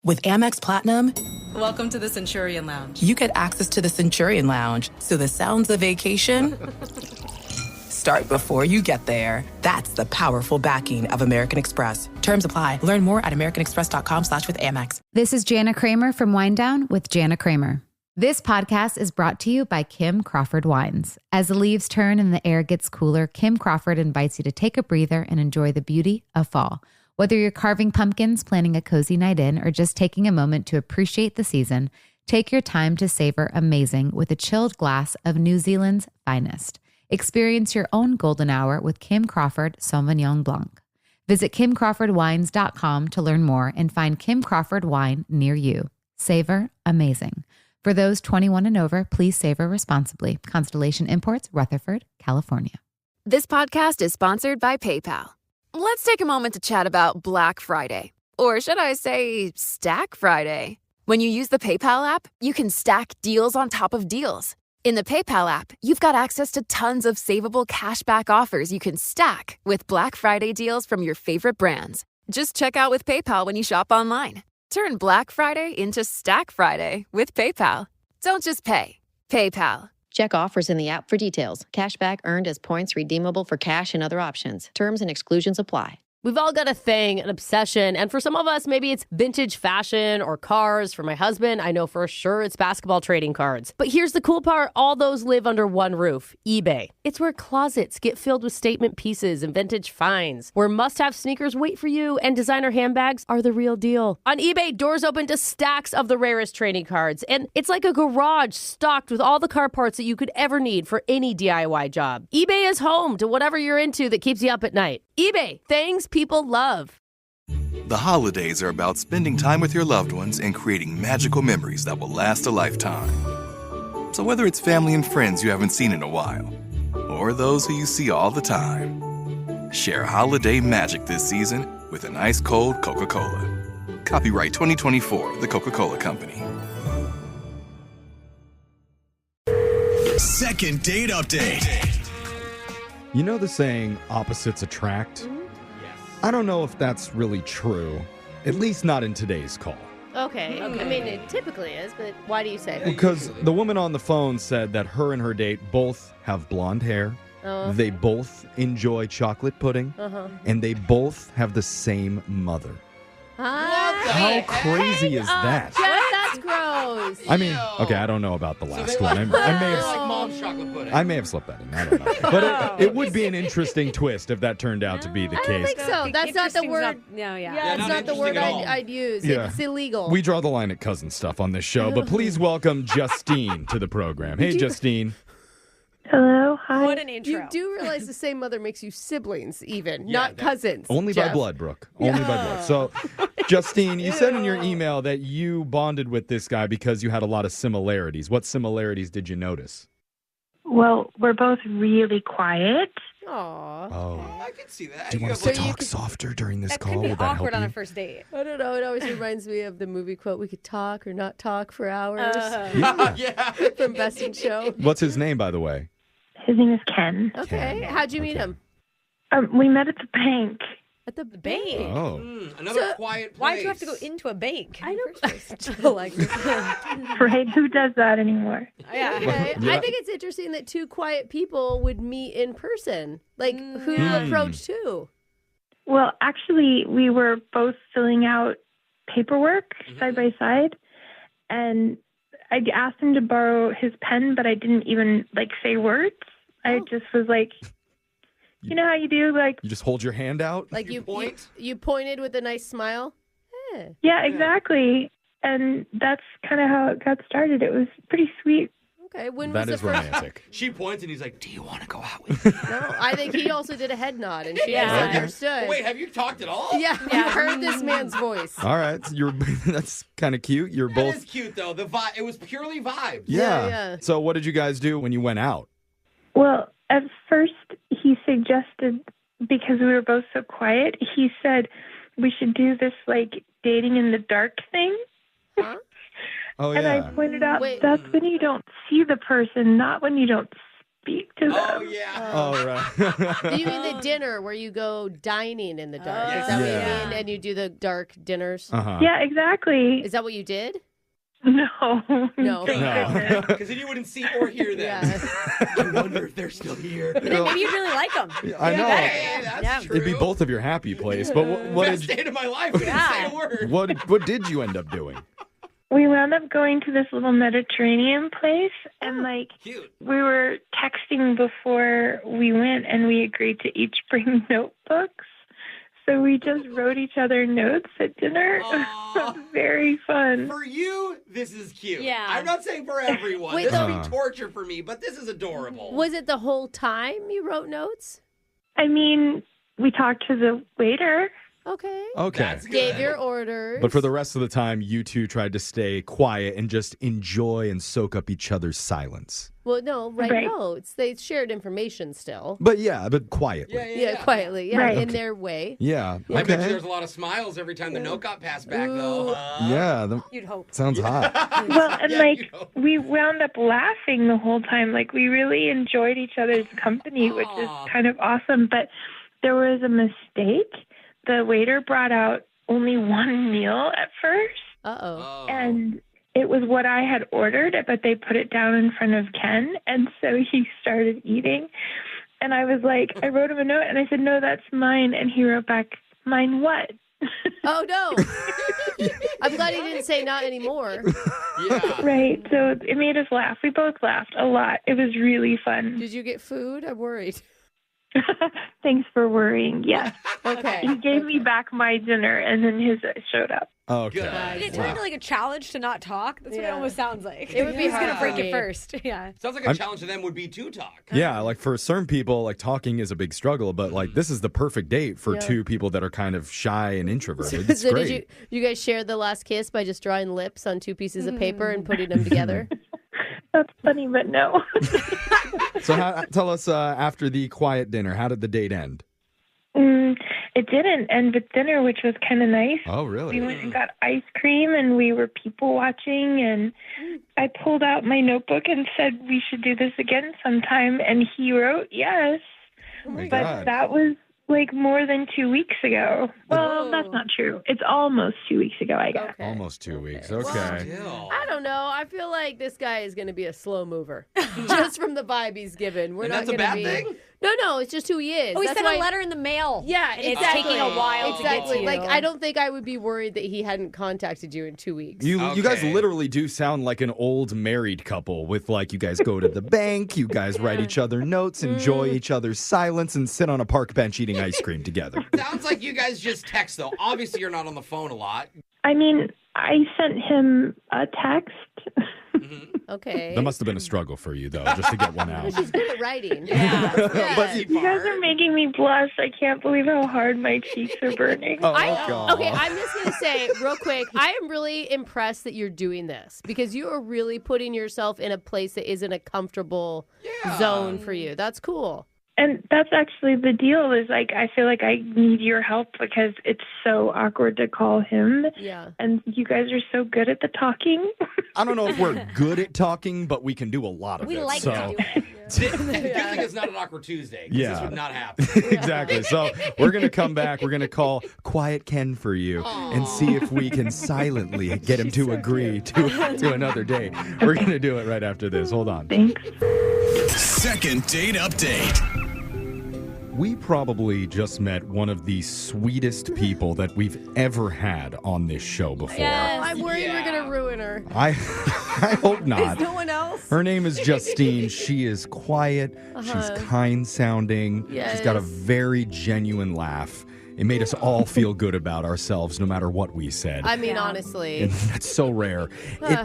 With Amex Platinum, Welcome to the Centurion Lounge. you get access to the Centurion Lounge, so the sounds of vacation start before you get there. That's the powerful backing of American Express. Terms apply. Learn more at americanexpress.com/withAmex. This is Jana Kramer from Wind Down with Jana Kramer. This podcast is brought to you by Kim Crawford Wines. As the leaves turn and the air gets cooler, Kim Crawford invites you to take a breather and enjoy the beauty of fall. Whether you're carving pumpkins, planning a cozy night in, or just taking a moment to appreciate the season, take your time to savor amazing with a chilled glass of New Zealand's finest. Experience your own golden hour with Kim Crawford Sauvignon Blanc. Visit KimCrawfordWines.com to learn more and find Kim Crawford wine near you. Savor amazing. For those 21 and over, please savor responsibly. Constellation Imports, Rutherford, California. This podcast is sponsored by PayPal. Let's take a moment to chat about Black Friday. Or should I say Stack Friday? When you use the PayPal app, you can stack deals on top of deals. In the PayPal app, you've got access to tons of savable cashback offers you can stack with Black Friday deals from your favorite brands. Just check out with PayPal when you shop online. Turn Black Friday into Stack Friday with PayPal. Don't just pay. PayPal. Check offers in the app for details. Cashback earned as points redeemable for cash and other options. Terms and exclusions apply. We've all got a thing, an obsession, and for some of us, maybe it's vintage fashion or cars. For my husband, I know for sure it's basketball trading cards. But here's the cool part, all those live under one roof, eBay. It's where closets get filled with statement pieces and vintage finds, where must-have sneakers wait for you and designer handbags are the real deal. On eBay, doors open to stacks of the rarest trading cards, and it's like a garage stocked with all the car parts that you could ever need for any DIY job. eBay is home to whatever you're into that keeps you up at night. eBay, things people love. The holidays are about spending time with your loved ones and creating magical memories that will last a lifetime. So whether it's family and friends you haven't seen in a while, or those who you see all the time, share holiday magic this season with an ice cold Coca-Cola. Copyright 2024, The Coca-Cola Company. Second date update. You know the saying, opposites attract? Mm-hmm. I don't know if that's really true, at least not in today's call. Okay. I mean, it typically is, but why do you say that? Because the woman on the phone said that her and her date both have blonde hair, they both enjoy chocolate pudding, and they both have the same mother. How crazy is that? That's gross. I mean, okay, I don't know about the last one. I may have like mom's chocolate pudding. I may have slipped that in. I don't know. But it would be an interesting twist if that turned out to be the I don't case. think so. That's not the word. Yeah, it's not the word I'd use. Yeah. It's illegal. We draw the line at cousin stuff on this show, but please welcome Justine to the program. Hey, Justine. Hello, hi. What an intro. You do realize the same mother makes you siblings, even, not cousins. Only Jeff. by blood, Brooke. Only by blood. So, Justine, you said in your email that you bonded with this guy because you had a lot of similarities. What similarities did you notice? Well, we're both really quiet. Aww. Oh. I can see that. Do you want us to talk softer during this call? Could be Would that awkward help on you? a first date. I don't know. It always reminds me of the movie quote, we could talk or not talk for hours. Yeah. From Best in Show. What's his name, by the way? His name is Ken. Okay. Ken. How'd you meet him? We met at the bank. At the bank. Oh. Another quiet place. Why'd you have to go into a bank? I don't like this. Right? Who does that anymore? Yeah. Okay. Yeah. I think it's interesting that two quiet people would meet in person. Like, who you approach to? Well, actually, we were both filling out paperwork side by side, and I asked him to borrow his pen, but I didn't even, say words. I just was like, you know how you do, You just hold your hand out? Like You point? You pointed with a nice smile? Eh. Yeah, exactly. And that's kind of how it got started. It was pretty sweet. Okay, when That was is the first? romantic. She points and he's like, do you want to go out with me? No, I think he also did a head nod, and she Yeah. just Okay. understood. Wait, have you talked at all? Yeah, you heard this man's voice. All right. So that's kind of cute. You're That both. is cute, though. The vibe. It was purely vibes. Yeah. So what did you guys do when you went out? Well, at first he suggested, because we were both so quiet, he said we should do this dating in the dark thing. Oh, And yeah. I pointed out Wait. that's when you don't see the person, not when you don't speak to them. Oh, yeah. All right. Do you mean the dinner where you go dining in the dark? Is that what Yeah. you mean? And you do the dark dinners? Uh-huh. Yeah, exactly. Is that what you did? No. No. Because then you wouldn't see or hear them. Yeah. I wonder if they're still here. Maybe you really like them. I know. Hey, that's true. It'd be both of your happy place. But what Best did day of my life. We didn't say a word. what did you end up doing? We wound up going to this little Mediterranean place, and Cute. we were texting before we went, and we agreed to each bring notebooks. So we just wrote each other notes at dinner. It was very fun. For you, this is cute. Yeah. I'm not saying for everyone. Wait, This would be torture for me, but this is adorable. Was it the whole time you wrote notes? I mean, we talked to the waiter. Okay. Okay. That's good. Gave your orders. But for the rest of the time, you two tried to stay quiet and just enjoy and soak up each other's silence. Well, no, write Right. notes. They shared information still. But quietly. Yeah. Quietly. Yeah, Right. in their way. Yeah. I bet you Okay. there's a lot of smiles every time the note got passed back, though. Yeah. You'd hope. Sounds hot. Well, and Yeah, you know. we wound up laughing the whole time. We really enjoyed each other's company, which is kind of awesome. But there was a mistake. The waiter brought out only one meal at first, Uh-oh. and it was what I had ordered, but they put it down in front of Ken, and so he started eating. And I was like, I wrote him a note, and I said, no, that's mine. And he wrote back, mine what? Oh, no. I'm glad he didn't say not anymore. Yeah. Right, so it made us laugh. We both laughed a lot. It was really fun. Did you get food? I'm worried. Thanks for worrying. Yes. Okay. He gave me back my dinner, and then his showed up. Okay. Good. Did it turn into like a challenge to not talk? That's what it Yeah. almost sounds like. It would be Who's hard gonna for break me. it first? Yeah. Sounds like a challenge to them would be to talk. Yeah, for certain people, talking is a big struggle, but this is the perfect date for Yeah. two people that are kind of shy and introverted. It's So great. did you guys share the last kiss by just drawing lips on two pieces of paper and putting them together? That's funny, but no. So tell us after the quiet dinner, how did the date end? It didn't end with dinner, which was kind of nice. Oh, really? We went and got ice cream, and we were people watching, and I pulled out my notebook and said we should do this again sometime, and he wrote yes. Oh my But God. that was more than 2 weeks ago. Well, that's not true. It's almost 2 weeks ago, I guess. Okay. Almost 2 weeks. Well, Okay. Still. I don't know. I feel like this guy is going to be a slow mover, just from the vibe he's given. We're And not that's a going to bad be. thing? No, it's just who he is. Oh, he That's sent why- a letter in the mail. Yeah, And it's exactly. taking a while to get Exactly. to you. Like, I don't think I would be worried that he hadn't contacted you in 2 weeks. You guys Okay. literally do sound like an old married couple with you guys go to the bank, you guys write each other notes, enjoy each other's silence, and sit on a park bench eating ice cream together. Sounds like you guys just text, though. Obviously, you're not on the phone a lot. I mean, I sent him a text. Okay. That must have been a struggle for you, though, just to get one out. She's good at writing. Yeah. But You guys are making me blush. I can't believe how hard my cheeks are burning. Oh, Okay, I'm just going to say real quick, I am really impressed that you're doing this because you are really putting yourself in a place that isn't a comfortable zone for you. That's cool. And that's actually the deal is I feel like I need your help because it's so awkward to call him. Yeah. And you guys are so good at the talking. I don't know if we're good at talking, but we can do a lot of We it. like so. to do it. Good thing it's not an awkward Tuesday. 'Cause Yeah. This would not happen. Exactly. So we're going to come back. We're going to call Quiet Ken for you and see if we can silently get him to agree to another date. We're going to do it right after this. Hold on. Thanks. Second date update. We probably just met one of the sweetest people that we've ever had on this show before. Yes. I'm worried we're going to ruin her. I hope not. No one else? Her name is Justine. She is quiet. She's kind sounding. She's got a Yes. very genuine laugh. It made us all feel good about ourselves no matter what we said. I mean, honestly. And that's so rare.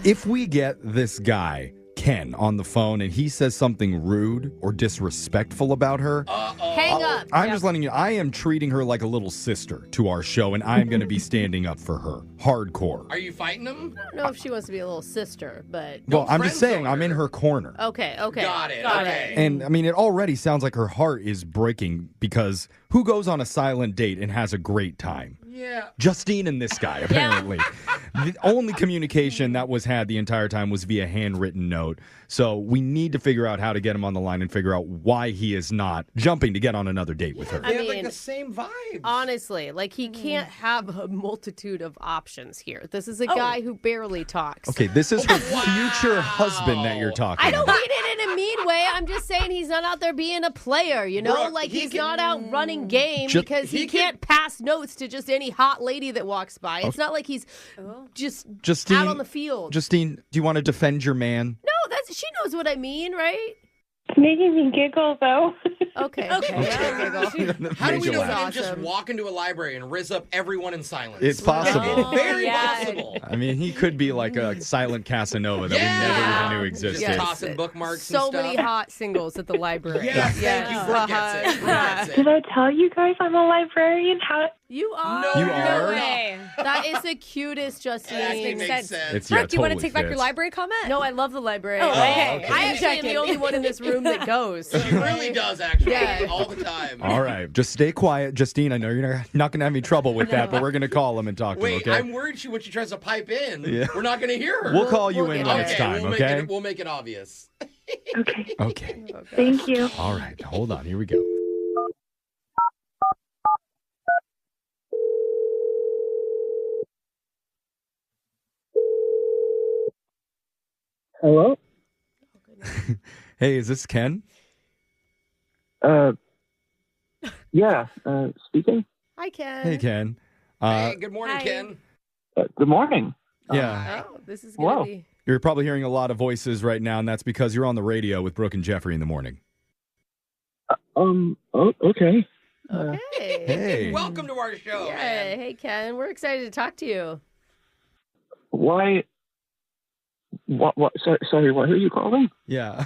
If we get this guy, Ken, on the phone and he says something rude or disrespectful about her, Hang up. I'm just letting you, I am treating her like a little sister to our show, and I'm going to be standing up for her. Hardcore. Are you fighting him? I don't know if she wants to be a little sister, but. Well, I'm just friend saying, I'm in her corner. Okay. Got it. Okay. And, I mean, it already sounds like her heart is breaking because who goes on a silent date and has a great time? Yeah. Justine and this guy, apparently. The only communication that was had the entire time was via handwritten note. So we need to figure out how to get him on the line and figure out why he is not jumping to get on another date with her. They have like the same vibes. Honestly, like he can't have a multitude of options here. This is a guy who barely talks. Okay, this is her future husband that you're talking I don't about. mean it in a mean way. I'm just saying he's not out there being a player, you know? Brooke, like he he's can- not out running game Just- because he can't pass notes to just any hot lady that walks by. It's not like he's just Justine, out on the field. Justine, do you want to defend your man? No, she knows what I mean, right? It's making me giggle, though. Okay. How do we Made you know laugh. he didn't just walk into a library and riz up everyone in silence? It's possible. Very possible. I mean, he could be like a silent Casanova that we never even knew existed. Just tossing bookmarks So and stuff. many hot singles at the library. Yes, thank you. Brooke gets it. Brooke gets it. Did I tell you guys I'm a librarian? How? You are. No, You are? way. That is the cutest, Justine. That makes sense. It's, Brooke, do you want to totally take back your fits. library comment? No, I love the library. Oh, okay. I actually am the only one in this room that goes. She really does, actually. Yeah. All the time. All right, just stay quiet, Justine. I know you're not going to have any trouble with that, but we're going to call him and talk to him, Wait, okay? I'm worried when she tries to pipe in, Yeah. we're not going to hear her. We'll call you We'll in get when it. it's time, we'll okay? we'll make it obvious. Okay. Okay. Thank you. All right, hold on. Here we go. Hello? Hey, is this Ken? Yeah, speaking. Hi, Ken. Hey, Ken. Hey, good morning, hi. Ken. Good morning. Yeah, Oh, this is going Whoa. to be... you're probably hearing a lot of voices right now, and that's because you're on the radio with Brooke and Jeffrey in the morning. Okay. Okay. Hey. Welcome to our show, Yeah. man. Hey, Ken. We're excited to talk to you. Why? What? Sorry, why are you calling? Yeah.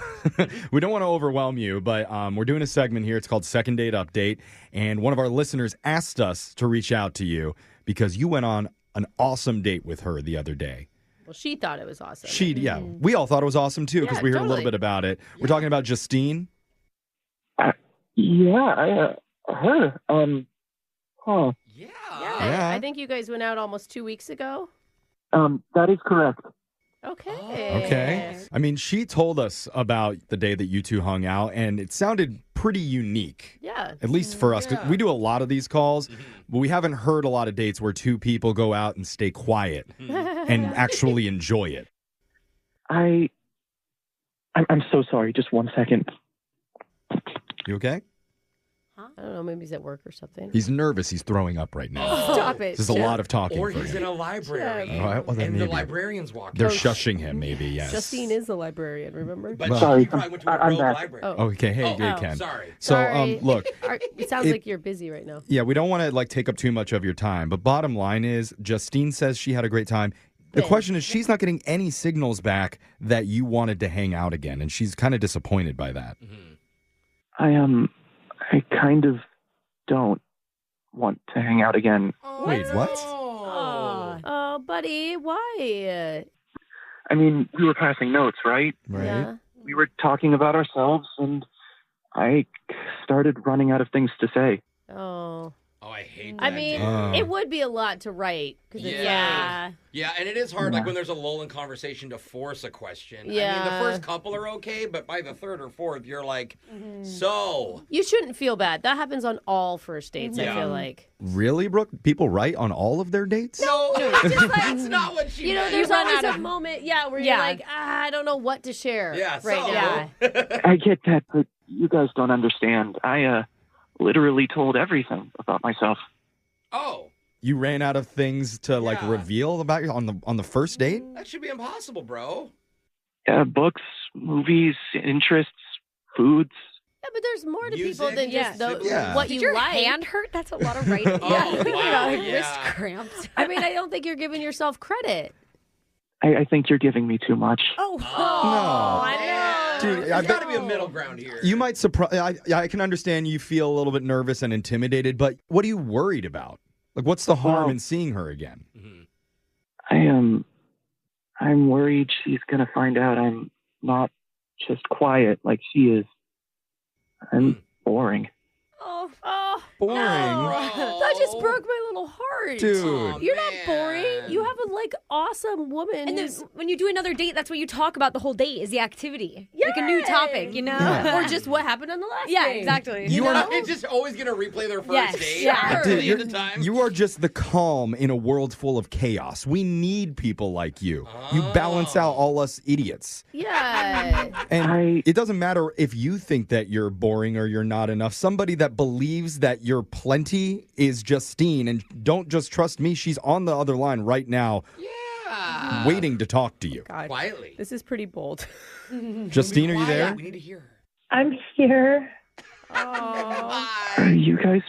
We don't want to overwhelm you, but we're doing a segment here. It's called Second Date Update, and one of our listeners asked us to reach out to you because you went on an awesome date with her the other day. Well, she thought it was awesome. Yeah, we all thought it was awesome too because Yeah, we heard a totally. little bit about it. We're talking about Justine. Yeah, her. Huh. Yeah. Yeah. I think you guys went out almost 2 weeks ago. That is correct. Okay. Okay. I mean, she told us about the day that you two hung out, and it sounded pretty unique. Yeah. At least for us. 'Cause we do a lot of these calls, but we haven't heard a lot of dates where two people go out and stay quiet and actually enjoy it. I'm so sorry. Just 1 second. You okay? I don't know. Maybe he's at work or something. He's nervous. He's throwing up right now. Stop it. This is a lot of talking Or for he's him. in a library. All right, well, then and the maybe. librarians walk They're in. shushing him, maybe, yes. Justine is the librarian, remember? But Well- Sorry, she probably went to a I'm rogue back. library. Oh. Okay, hey, Oh, Ken. sorry. So, Sorry. look, It sounds It- like you're busy right now. yeah, we don't want to take up too much of your time, but bottom line is Justine says she had a great time. The Good. question is she's not getting any signals back that you wanted to hang out again, and she's kind of disappointed by that. I kind of don't want to hang out again. Wait, what? Oh, buddy, why? I mean, we were passing notes, right? Right? Yeah. We were talking about ourselves, and I started running out of things to say. Oh. Oh, I hate that. I mean, dude. it would be a lot to write. 'Cause it's Yeah. like- Yeah, and it is hard, like when there's a lull in conversation to force a question. I mean, Yeah. the first couple are okay, but by the third or fourth, you're like, so. You shouldn't feel bad. That happens on all first dates, I Yeah. feel like. Really, Brooke? People write on all of their dates? No, that's not what she You know, meant. there's run always out a of- moment, where Yeah. you're like, I don't know what to share Yeah, right so. now. I get that, but you guys don't understand. I literally told everything about myself. Oh, You ran out of things to Yeah. reveal about you on the first date? that should be impossible, bro. Books, movies, interests, foods. Yeah, but there's more to Music, people than just siblings. Yeah. what Did you your like. hand hurt? That's a lot of writing. Oh, wow, Like yeah. wrist cramps. I mean, I don't think you're giving yourself credit. I think you're giving me too much. Oh, I know. Dude, I There's got to bet- be a middle ground here. You might surprise. I can understand you feel a little bit nervous and intimidated, but what are you worried about? Like, what's the harm Well- in seeing her again? I'm worried she's gonna find out I'm not just quiet like she is. I'm boring. Oh, Boring. no. That just broke my little heart. smart. Dude. You're not boring. You have a awesome woman. And then when you do another date, that's what you talk about the whole date is the activity. Like a new topic, you know? Yeah. Or just what happened on the last Yeah, date. exactly. You are It's just always going to replay their first Yes. date. Yeah. Dude, Millions of times. you are just the calm in a world full of chaos. We need people like you. You balance out all us idiots. Yeah. And it doesn't matter if you think that you're boring or you're not enough. Somebody that believes that you're plenty is Justine. And don't just trust me. She's on the other line right now. Yeah. Waiting to talk to you. God. Quietly. This is pretty bold. Justine, are you there? We need to hear her. I'm here. Are you guys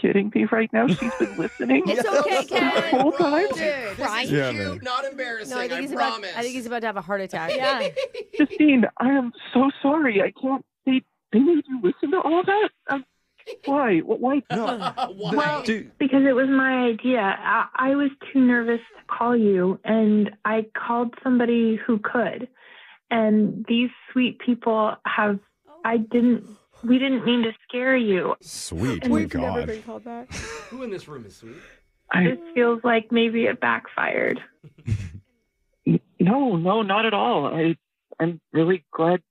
kidding me right now? She's been listening It's okay, the Ken. whole time. Dude. This is Yeah, cute, man. not embarrassing. No, I think he's about to have a heart attack. Yeah. Justine, I am so sorry. I can't. They made you listen to all that? Why? Why? Why? Dude, Because it was my idea. I was too nervous to call you, and I called somebody who could. And these sweet people we didn't mean to scare you. sweet. And My we've God. called that. Who in this room is sweet? This feels like maybe it backfired. No, not at all. I'm really glad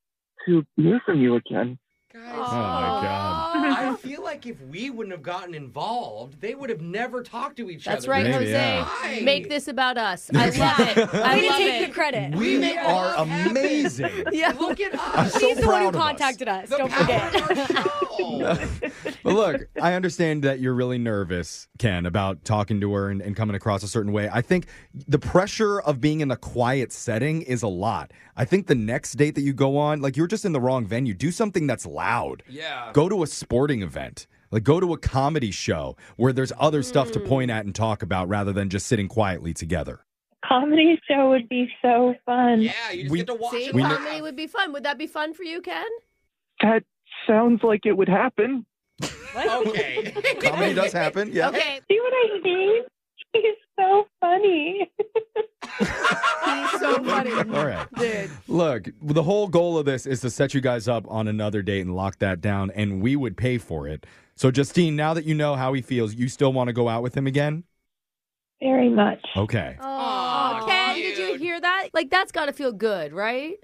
to hear from you again. Guys, Oh, my God. I feel like if we wouldn't have gotten involved, they would have never talked to each That's other. right, Maybe, Jose. yeah. Make this about us. I love it. I Way to love take it. the credit. We are amazing. Yeah. Look at I'm us. so He's the one who proud of us. contacted us. The Don't power forget. of our show. But look, I understand that you're really nervous, Ken, about talking to her and coming across a certain way. I think the pressure of being in a quiet setting is a lot. I think the next date that you go on, like you're just in the wrong venue. Do something that's loud. Yeah. Go to a sporting event. Like go to a comedy show where there's other stuff to point at and talk about rather than just sitting quietly together. Comedy show would be so fun. Yeah, you just get to watch See, it. comedy would be fun. Would that be fun for you, Ken? That sounds like it would happen. Okay. Comedy does happen, yeah. Okay. See what I mean? He's so funny. He's so funny. All right. Dude. Look, the whole goal of this is to set you guys up on another date and lock that down, and we would pay for it. So, Justine, now that you know how he feels, you still want to go out with him again? Very much. Okay. Oh, Ken, did you cute. hear that? Like, that's got to feel good, right?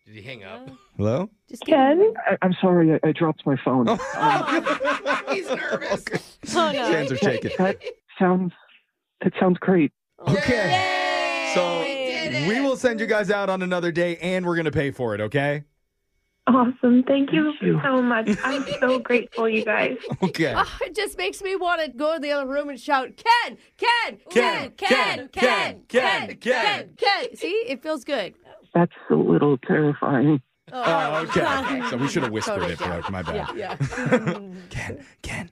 Did he hang up? Hello? Just Ken? I'm sorry, I dropped my phone. He's nervous. Oh, His no. hands are shaking. That sounds great. Okay. So, we will send you guys out on another day, and we're going to pay for it, okay? Awesome. Thank you Thank you. so much. I'm so grateful, you guys. Okay. Oh, it just makes me want to go to the other room and shout, Ken, Ken, Ken, Ken, Ken, Ken, Ken, Ken. See, it feels good. That's a little terrifying. Oh, okay. So we should have whispered it, Brooke. My bad. Yeah. Ken.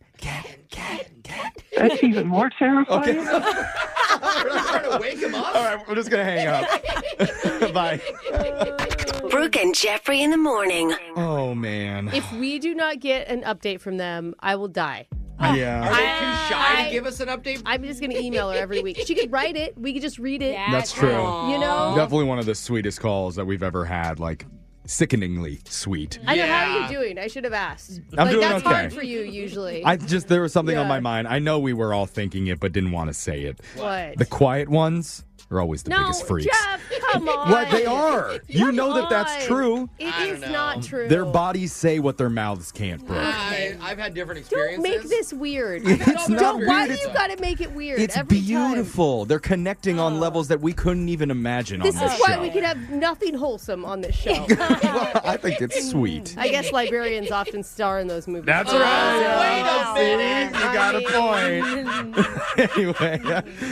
That's even more terrifying. Okay. We're not trying to wake him up. All right, we're just going to hang up. Bye. Brooke and Jeffrey in the morning. Oh, man. If we do not get an update from them, I will die. Yeah. Are they too shy to give us an update? I'm just going to email her every week. She could write it. We could just read it. That's true. You know? Definitely one of the sweetest calls that we've ever had. Like, sickeningly sweet. I know. How are you doing? I should have asked. I'm doing that's okay. hard for you usually. There was something on Yeah. my mind. I know we were all thinking it, but didn't want to say it. What? The quiet ones are always the no, biggest freaks. Jeff, come on. What? They are. You know that that's on. true. It I is don't know. not true. Their bodies say what their mouths can't, Brooke. I've had different Don't experiences. make this weird. It's not Don't. weird. Why do It's- you got to make it weird? It's every beautiful. They're connecting on levels that we couldn't even imagine Time? This on this is why show. we can have nothing wholesome on this show. Well, I think it's sweet. I guess librarians often star in those movies. That's Oh, right. wait a minute. You got a point. Anyway,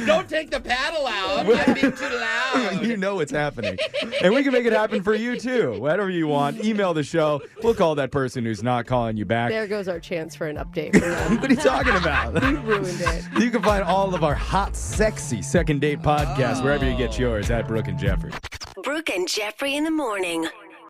Don't take the paddle out. I'm being too loud. you know what's happening. And we can make it happen for you, too. Whatever you want, email the show. We'll call that person who's not calling you back. There goes our chance for an update from them. What are you talking about? We ruined it. You can find all of our hot, sexy second date podcasts wherever you get yours at Brooke and Jeffrey. Brooke and Jeffrey in the morning.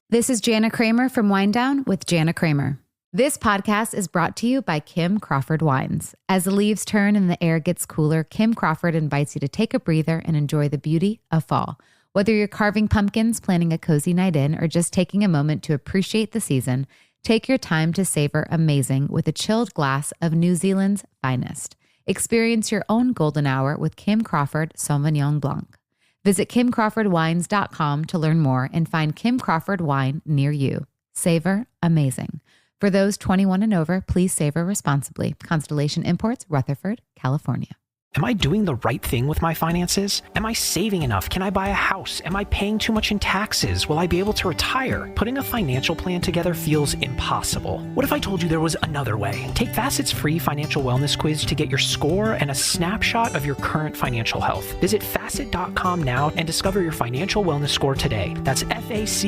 This is Jana Kramer from Wind Down with Jana Kramer. This podcast is brought to you by Kim Crawford Wines. As the leaves turn and the air gets cooler, Kim Crawford invites you to take a breather and enjoy the beauty of fall. Whether you're carving pumpkins, planning a cozy night in, or just taking a moment to appreciate the season, take your time to savor amazing with a chilled glass of New Zealand's finest. Experience your own golden hour with Kim Crawford Sauvignon Blanc. Visit KimCrawfordWines.com to learn more and find Kim Crawford wine near you. Savor amazing. For those 21 and over, please savor responsibly. Constellation Imports, Rutherford, California. Am I doing the right thing with my finances? Am I saving enough? Can I buy a house? Am I paying too much in taxes? Will I be able to retire? Putting a financial plan together feels impossible. What if I told you there was another way? Take Facet's free financial wellness quiz to get your score and a snapshot of your current financial health. Visit Facet.com now and discover your financial wellness score today. That's FACET.com.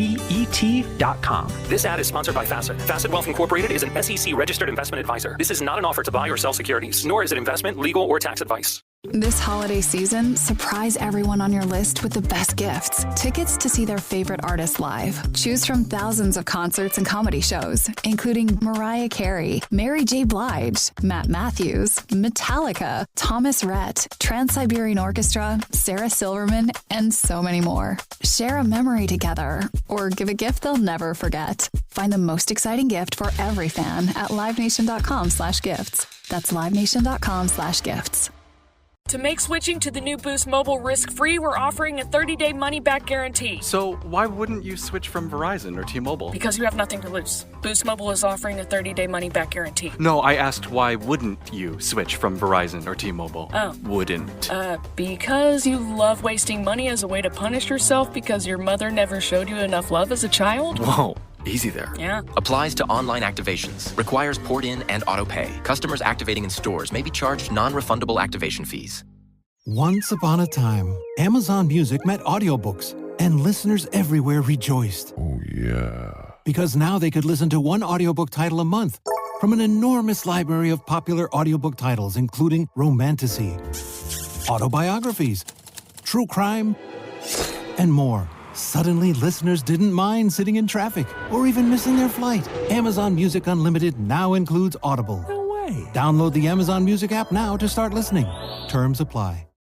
This ad is sponsored by Facet. Facet Wealth Incorporated is an SEC registered investment advisor. This is not an offer to buy or sell securities, nor is it investment, legal, or tax advice. This holiday season, surprise everyone on your list with the best gifts. Tickets to see their favorite artists live. Choose from thousands of concerts and comedy shows, including Mariah Carey, Mary J. Blige, Matt Matthews, Metallica, Thomas Rhett, Trans-Siberian Orchestra, Sarah Silverman, and so many more. Share a memory together or give a gift they'll never forget. Find the most exciting gift for every fan at livenation.com/gifts. That's livenation.com/gifts. To make switching to the new Boost Mobile risk-free, we're offering a 30-day money-back guarantee. So why wouldn't you switch from Verizon or T-Mobile? Because you have nothing to lose. Boost Mobile is offering a 30-day money-back guarantee. No, I asked why wouldn't you switch from Verizon or T-Mobile? Oh. Wouldn't. Because you love wasting money as a way to punish yourself because your mother never showed you enough love as a child? Whoa. Easy there. Yeah. Applies to online activations. Requires port in and auto pay. Customers activating in stores may be charged non-refundable activation fees. Once upon a time, Amazon Music met audiobooks, and listeners everywhere rejoiced. Oh, yeah. Because now they could listen to one audiobook title a month from an enormous library of popular audiobook titles, including romantasy, autobiographies, true crime, and more. Suddenly, listeners didn't mind sitting in traffic or even missing their flight. Amazon Music Unlimited now includes Audible. No way. Download the Amazon Music app now to start listening. Terms apply.